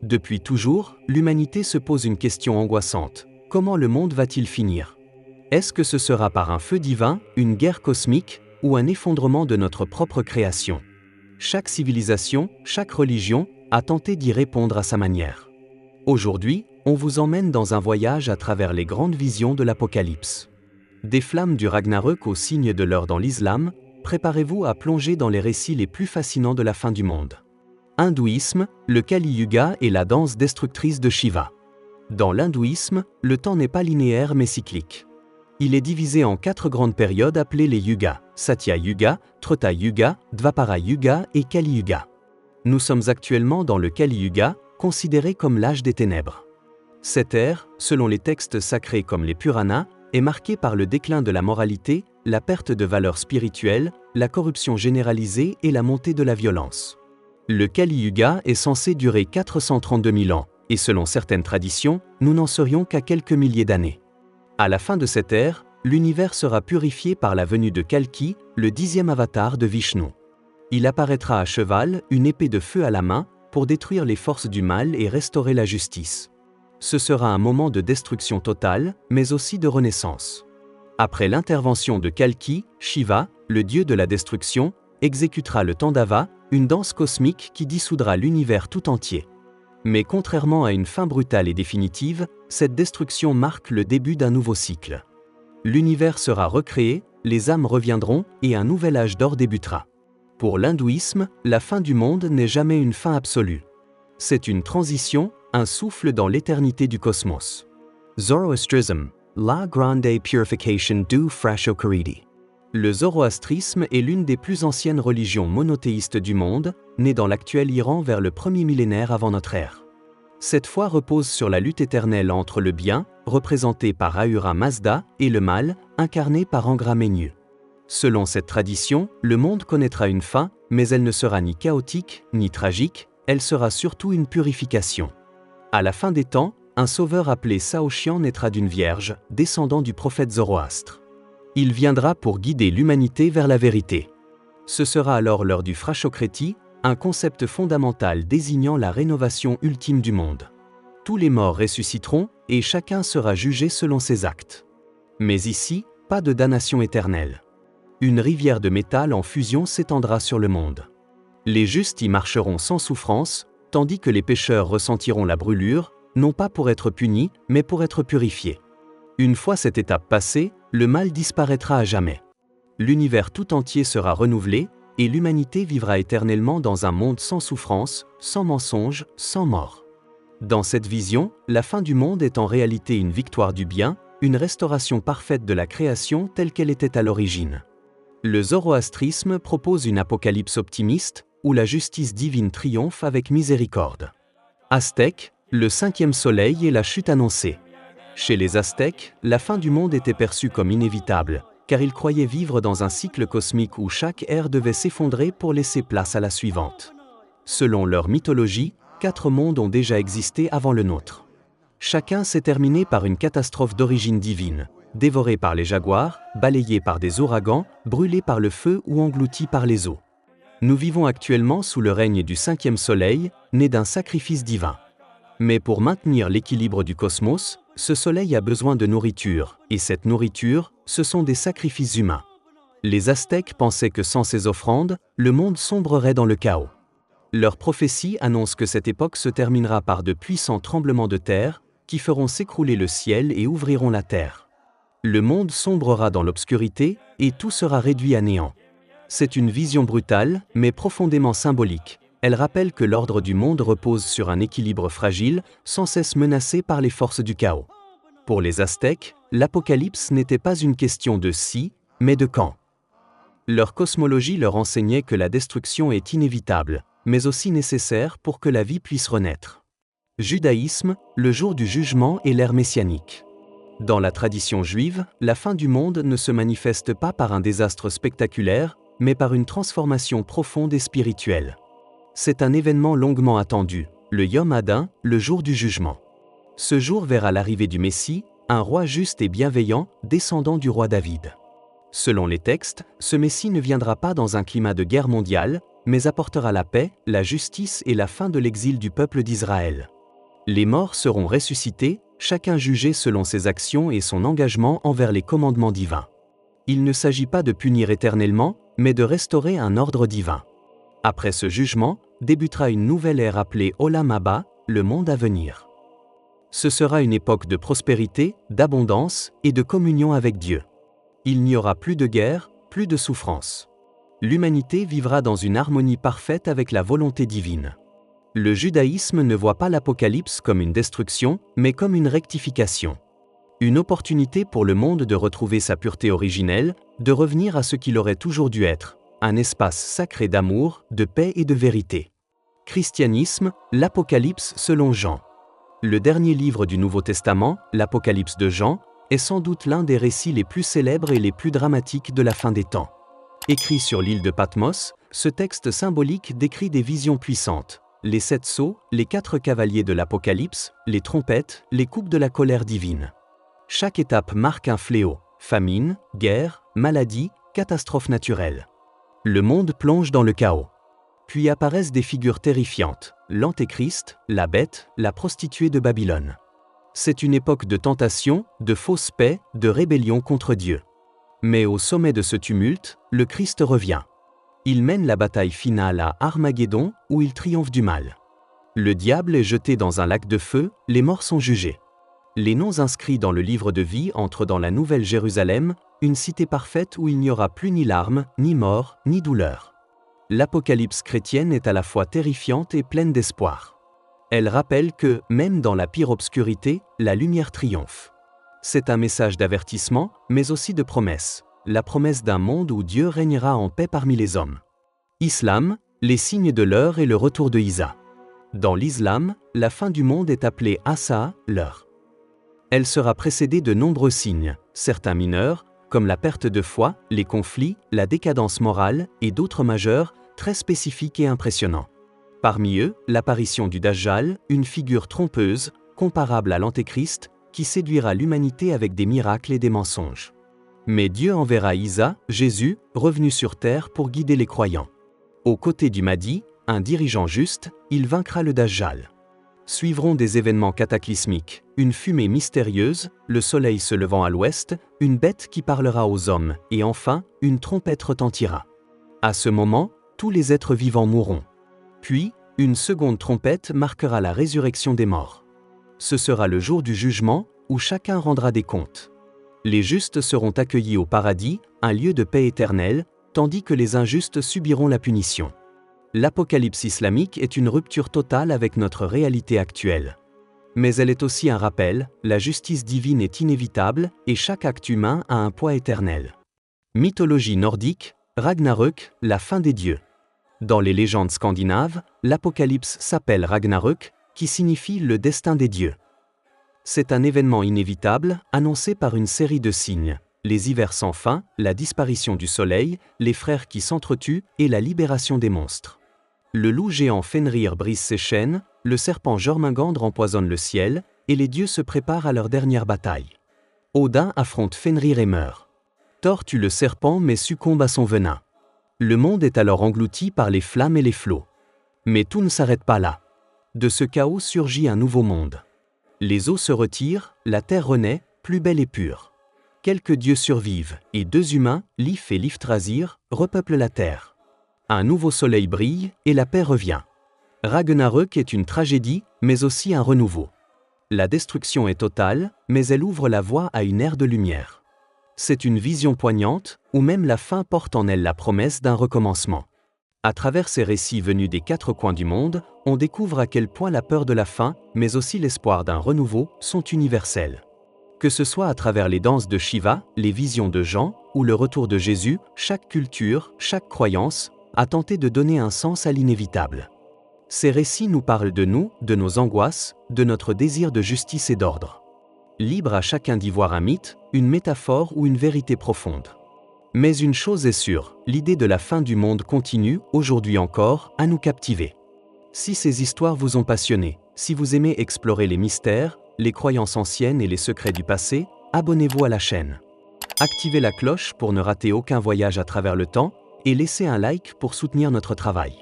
Depuis toujours, l'humanité se pose une question angoissante. Comment le monde va-t-il finir? Est-ce que ce sera par un feu divin, une guerre cosmique, ou un effondrement de notre propre création? Chaque civilisation, chaque religion, a tenté d'y répondre à sa manière. Aujourd'hui, on vous emmène dans un voyage à travers les grandes visions de l'Apocalypse. Des flammes du Ragnarök au signe de l'heure dans l'islam, préparez-vous à plonger dans les récits les plus fascinants de la fin du monde. Hindouisme, le Kali Yuga et la danse destructrice de Shiva. Dans l'hindouisme, le temps n'est pas linéaire mais cyclique. Il est divisé en 4 grandes périodes appelées les yugas, Satya Yuga, Treta Yuga, Dvapara Yuga et Kali Yuga. Nous sommes actuellement dans le Kali Yuga, considéré comme l'âge des ténèbres. Cette ère, selon les textes sacrés comme les Puranas, est marquée par le déclin de la moralité, la perte de valeurs spirituelles, la corruption généralisée et la montée de la violence. Le Kali Yuga est censé durer 432 000 ans, et selon certaines traditions, nous n'en serions qu'à quelques milliers d'années. À la fin de cette ère, l'univers sera purifié par la venue de Kalki, le 10e avatar de Vishnu. Il apparaîtra à cheval, une épée de feu à la main, pour détruire les forces du mal et restaurer la justice. Ce sera un moment de destruction totale, mais aussi de renaissance. Après l'intervention de Kalki, Shiva, le dieu de la destruction, exécutera le Tandava, une danse cosmique qui dissoudra l'univers tout entier. Mais contrairement à une fin brutale et définitive, cette destruction marque le début d'un nouveau cycle. L'univers sera recréé, les âmes reviendront et un nouvel âge d'or débutera. Pour l'hindouisme, la fin du monde n'est jamais une fin absolue. C'est une transition, un souffle dans l'éternité du cosmos. Zoroastrism, la grande purification du Frashokaridi. Le zoroastrisme est l'une des plus anciennes religions monothéistes du monde, née dans l'actuel Iran vers le premier millénaire avant notre ère. Cette foi repose sur la lutte éternelle entre le bien, représenté par Ahura Mazda, et le mal, incarné par Angra Mainyu. Selon cette tradition, le monde connaîtra une fin, mais elle ne sera ni chaotique, ni tragique, elle sera surtout une purification. À la fin des temps, un sauveur appelé Saoshyant naîtra d'une vierge, descendant du prophète Zoroastre. Il viendra pour guider l'humanité vers la vérité. Ce sera alors l'heure du Frashokreti, un concept fondamental désignant la rénovation ultime du monde. Tous les morts ressusciteront, et chacun sera jugé selon ses actes. Mais ici, pas de damnation éternelle. Une rivière de métal en fusion s'étendra sur le monde. Les justes y marcheront sans souffrance, tandis que les pécheurs ressentiront la brûlure, non pas pour être punis, mais pour être purifiés. Une fois cette étape passée, le mal disparaîtra à jamais. L'univers tout entier sera renouvelé, et l'humanité vivra éternellement dans un monde sans souffrance, sans mensonge, sans mort. Dans cette vision, la fin du monde est en réalité une victoire du bien, une restauration parfaite de la création telle qu'elle était à l'origine. Le zoroastrisme propose une apocalypse optimiste, où la justice divine triomphe avec miséricorde. Aztèques, le 5e soleil et la chute annoncée. Chez les Aztèques, la fin du monde était perçue comme inévitable, car ils croyaient vivre dans un cycle cosmique où chaque ère devait s'effondrer pour laisser place à la suivante. Selon leur mythologie, 4 mondes ont déjà existé avant le nôtre. Chacun s'est terminé par une catastrophe d'origine divine, dévoré par les jaguars, balayé par des ouragans, brûlé par le feu ou englouti par les eaux. Nous vivons actuellement sous le règne du 5e soleil, né d'un sacrifice divin. Mais pour maintenir l'équilibre du cosmos, ce soleil a besoin de nourriture, et cette nourriture, ce sont des sacrifices humains. Les Aztèques pensaient que sans ces offrandes, le monde sombrerait dans le chaos. Leur prophétie annonce que cette époque se terminera par de puissants tremblements de terre, qui feront s'écrouler le ciel et ouvriront la terre. Le monde sombrera dans l'obscurité, et tout sera réduit à néant. C'est une vision brutale, mais profondément symbolique. Elle rappelle que l'ordre du monde repose sur un équilibre fragile, sans cesse menacé par les forces du chaos. Pour les Aztèques, l'Apocalypse n'était pas une question de si, mais de quand. Leur cosmologie leur enseignait que la destruction est inévitable, mais aussi nécessaire pour que la vie puisse renaître. Judaïsme, le jour du jugement et l'ère messianique. Dans la tradition juive, la fin du monde ne se manifeste pas par un désastre spectaculaire, mais par une transformation profonde et spirituelle. C'est un événement longuement attendu, le Yom Hadin, le jour du jugement. Ce jour verra l'arrivée du Messie, un roi juste et bienveillant, descendant du roi David. Selon les textes, ce Messie ne viendra pas dans un climat de guerre mondiale, mais apportera la paix, la justice et la fin de l'exil du peuple d'Israël. Les morts seront ressuscités, chacun jugé selon ses actions et son engagement envers les commandements divins. Il ne s'agit pas de punir éternellement, mais de restaurer un ordre divin. Après ce jugement, débutera une nouvelle ère appelée Olam Haba, le monde à venir. Ce sera une époque de prospérité, d'abondance et de communion avec Dieu. Il n'y aura plus de guerre, plus de souffrance. L'humanité vivra dans une harmonie parfaite avec la volonté divine. Le judaïsme ne voit pas l'Apocalypse comme une destruction, mais comme une rectification. Une opportunité pour le monde de retrouver sa pureté originelle, de revenir à ce qu'il aurait toujours dû être, un espace sacré d'amour, de paix et de vérité. Christianisme, l'Apocalypse selon Jean. Le dernier livre du Nouveau Testament, l'Apocalypse de Jean, est sans doute l'un des récits les plus célèbres et les plus dramatiques de la fin des temps. Écrit sur l'île de Patmos, ce texte symbolique décrit des visions puissantes. Les 7 sceaux, les 4 cavaliers de l'Apocalypse, les trompettes, les coupes de la colère divine. Chaque étape marque un fléau, famine, guerre, maladie, catastrophe naturelle. Le monde plonge dans le chaos. Puis apparaissent des figures terrifiantes, l'Antéchrist, la bête, la prostituée de Babylone. C'est une époque de tentation, de fausse paix, de rébellion contre Dieu. Mais au sommet de ce tumulte, le Christ revient. Il mène la bataille finale à Armageddon, où il triomphe du mal. Le diable est jeté dans un lac de feu, les morts sont jugés. Les noms inscrits dans le livre de vie entrent dans la Nouvelle Jérusalem, une cité parfaite où il n'y aura plus ni larmes, ni mort, ni douleur. L'Apocalypse chrétienne est à la fois terrifiante et pleine d'espoir. Elle rappelle que, même dans la pire obscurité, la lumière triomphe. C'est un message d'avertissement, mais aussi de promesse. La promesse d'un monde où Dieu régnera en paix parmi les hommes. Islam, les signes de l'heure et le retour de Isa. Dans l'islam, la fin du monde est appelée Asa, l'heure. Elle sera précédée de nombreux signes, certains mineurs, comme la perte de foi, les conflits, la décadence morale, et d'autres majeurs, très spécifiques et impressionnants. Parmi eux, l'apparition du Dajjal, une figure trompeuse, comparable à l'Antéchrist, qui séduira l'humanité avec des miracles et des mensonges. Mais Dieu enverra Isa, Jésus, revenu sur terre pour guider les croyants. Aux côtés du Mahdi, un dirigeant juste, il vaincra le Dajjal. Suivront des événements cataclysmiques, une fumée mystérieuse, le soleil se levant à l'ouest, une bête qui parlera aux hommes, et enfin, une trompette retentira. À ce moment, tous les êtres vivants mourront. Puis, une seconde trompette marquera la résurrection des morts. Ce sera le jour du jugement, où chacun rendra des comptes. Les justes seront accueillis au paradis, un lieu de paix éternelle, tandis que les injustes subiront la punition. L'Apocalypse islamique est une rupture totale avec notre réalité actuelle. Mais elle est aussi un rappel, la justice divine est inévitable et chaque acte humain a un poids éternel. Mythologie nordique, Ragnarök, la fin des dieux. Dans les légendes scandinaves, l'Apocalypse s'appelle Ragnarök, qui signifie le destin des dieux. C'est un événement inévitable, annoncé par une série de signes. Les hivers sans fin, la disparition du soleil, les frères qui s'entretuent et la libération des monstres. Le loup géant Fenrir brise ses chaînes, le serpent Jormungandr empoisonne le ciel, et les dieux se préparent à leur dernière bataille. Odin affronte Fenrir et meurt. Thor tue le serpent mais succombe à son venin. Le monde est alors englouti par les flammes et les flots. Mais tout ne s'arrête pas là. De ce chaos surgit un nouveau monde. Les eaux se retirent, la terre renaît, plus belle et pure. Quelques dieux survivent, et 2 humains, Lif et Liftrazir, repeuplent la terre. Un nouveau soleil brille, et la paix revient. Ragnarök est une tragédie, mais aussi un renouveau. La destruction est totale, mais elle ouvre la voie à une ère de lumière. C'est une vision poignante, où même la fin porte en elle la promesse d'un recommencement. À travers ces récits venus des 4 coins du monde, on découvre à quel point la peur de la fin, mais aussi l'espoir d'un renouveau, sont universels. Que ce soit à travers les danses de Shiva, les visions de Jean, ou le retour de Jésus, chaque culture, chaque croyance, a tenté de donner un sens à l'inévitable. Ces récits nous parlent de nous, de nos angoisses, de notre désir de justice et d'ordre. Libre à chacun d'y voir un mythe, une métaphore ou une vérité profonde. Mais une chose est sûre, l'idée de la fin du monde continue, aujourd'hui encore, à nous captiver. Si ces histoires vous ont passionné, si vous aimez explorer les mystères, les croyances anciennes et les secrets du passé, abonnez-vous à la chaîne. Activez la cloche pour ne rater aucun voyage à travers le temps et laissez un like pour soutenir notre travail.